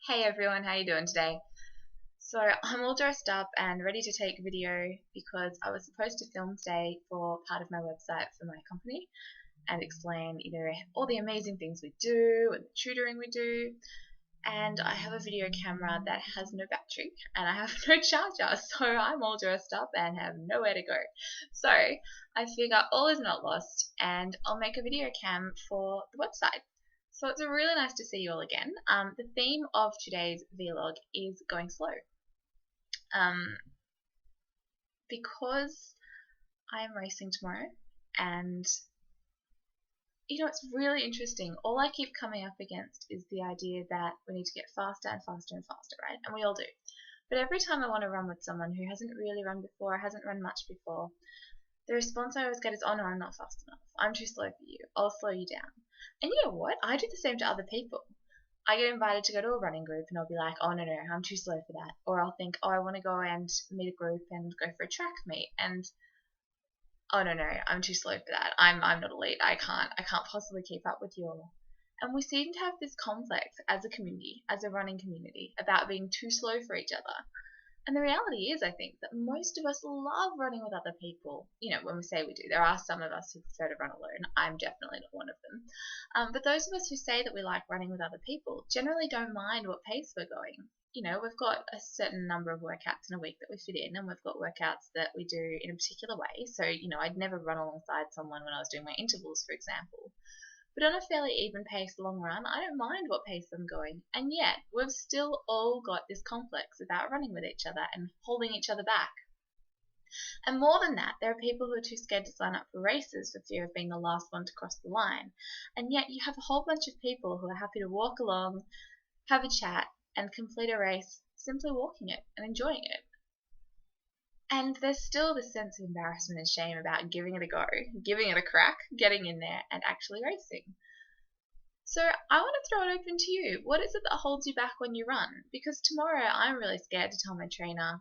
Hey everyone, how you doing today? So I'm all dressed up and ready to take video because I was supposed to film today for part of my website for my company and explain, all the amazing things we do and the tutoring we do. And I have a video camera that has no battery and I have no charger, so I'm all dressed up and have nowhere to go. So I figure all is not lost and I'll make a video cam for the website. So it's really nice to see you all again. The theme of today's vlog is going slow. Because I am racing tomorrow and it's really interesting. All I keep coming up against is the idea that we need to get faster and faster and faster, right? And we all do. But every time I want to run with someone who hasn't really run before, hasn't run much before, the response I always get is, oh no, I'm not fast enough. I'm too slow for you. I'll slow you down. And you know what? I do the same to other people. I get invited to go to a running group and I'll be like, oh no, I'm too slow for that. Or I'll think, oh, I want to go and meet a group and go for a track meet. And oh no, I'm too slow for that. I'm not elite. I can't possibly keep up with you all. And we seem to have this complex as a community, as a running community, about being too slow for each other. And the reality is, I think, that most of us love running with other people. When we say we do, there are some of us who prefer to run alone. I'm definitely not one of them. But those of us who say that we like running with other people generally don't mind what pace we're going. We've got a certain number of workouts in a week that we fit in, and we've got workouts that we do in a particular way. So, I'd never run alongside someone when I was doing my intervals, for example. But on a fairly even pace long run, I don't mind what pace I'm going. And yet, we've still all got this complex about running with each other and holding each other back. And more than that, there are people who are too scared to sign up for races for fear of being the last one to cross the line. And yet, you have a whole bunch of people who are happy to walk along, have a chat, and complete a race simply walking it and enjoying it. And there's still this sense of embarrassment and shame about giving it a go, giving it a crack, getting in there and actually racing. So I want to throw it open to you. What is it that holds you back when you run? Because tomorrow I'm really scared to tell my trainer,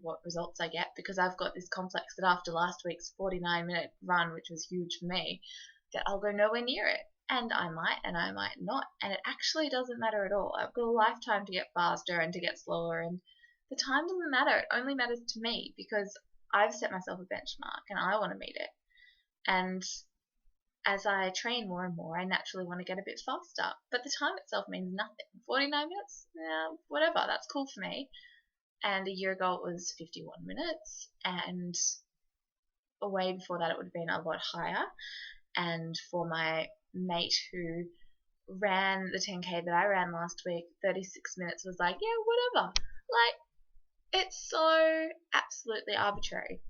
what results I get, because I've got this complex that after last week's 49-minute run, which was huge for me, that I'll go nowhere near it. And I might and I might not. And it actually doesn't matter at all. I've got a lifetime to get faster and to get slower, and the time doesn't matter. It only matters to me because I've set myself a benchmark and I want to meet it. And as I train more and more, I naturally want to get a bit faster. But the time itself means nothing. 49 minutes? Yeah, whatever. That's cool for me. And a year ago it was 51 minutes. And a way before that it would have been a lot higher. And for my mate who ran the 10K that I ran last week, 36 minutes was like, yeah, whatever. It's so absolutely arbitrary.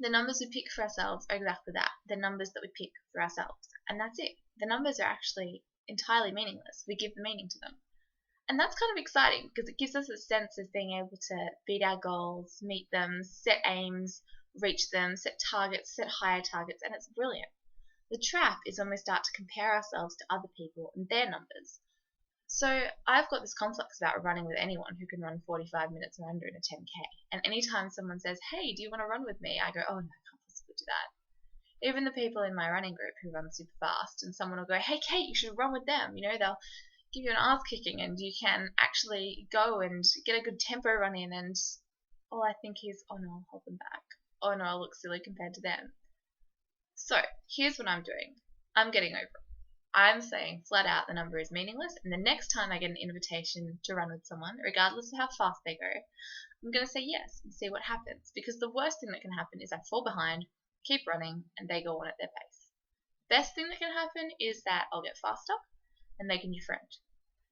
The numbers we pick for ourselves are exactly that, the numbers that we pick for ourselves. And that's it. The numbers are actually entirely meaningless. We give the meaning to them. And that's kind of exciting because it gives us a sense of being able to beat our goals, meet them, set aims, reach them, set targets, set higher targets, and it's brilliant. The trap is when we start to compare ourselves to other people and their numbers. So I've got this complex about running with anyone who can run 45 minutes or under in a 10K. And anytime someone says, hey, do you want to run with me? I go, oh no, I can't possibly do that. Even the people in my running group who run super fast, and someone will go, hey Kate, you should run with them. They'll give you an ass kicking and you can actually go and get a good tempo run in, and all I think is, oh no, I'll hold them back. Oh no, I'll look silly compared to them. So here's what I'm doing. I'm getting over it. I'm saying flat out the number is meaningless, and the next time I get an invitation to run with someone, regardless of how fast they go, I'm going to say yes and see what happens, because the worst thing that can happen is I fall behind, keep running, and they go on at their pace. Best thing that can happen is that I'll get faster and make a new friend.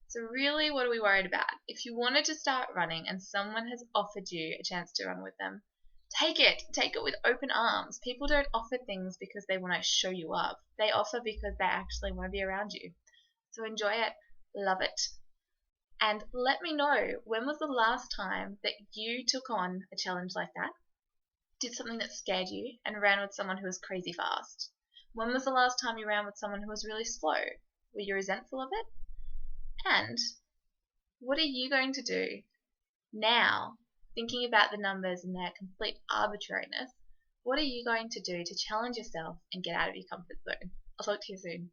So really, what are we worried about? If you wanted to start running and someone has offered you a chance to run with them, take it with open arms. People don't offer things because they want to show you up. They offer because they actually want to be around you. So enjoy it, love it. And let me know, when was the last time that you took on a challenge like that, did something that scared you, and ran with someone who was crazy fast? When was the last time you ran with someone who was really slow? Were you resentful of it? And what are you going to do now, thinking about the numbers and their complete arbitrariness? What are you going to do to challenge yourself and get out of your comfort zone? I'll talk to you soon.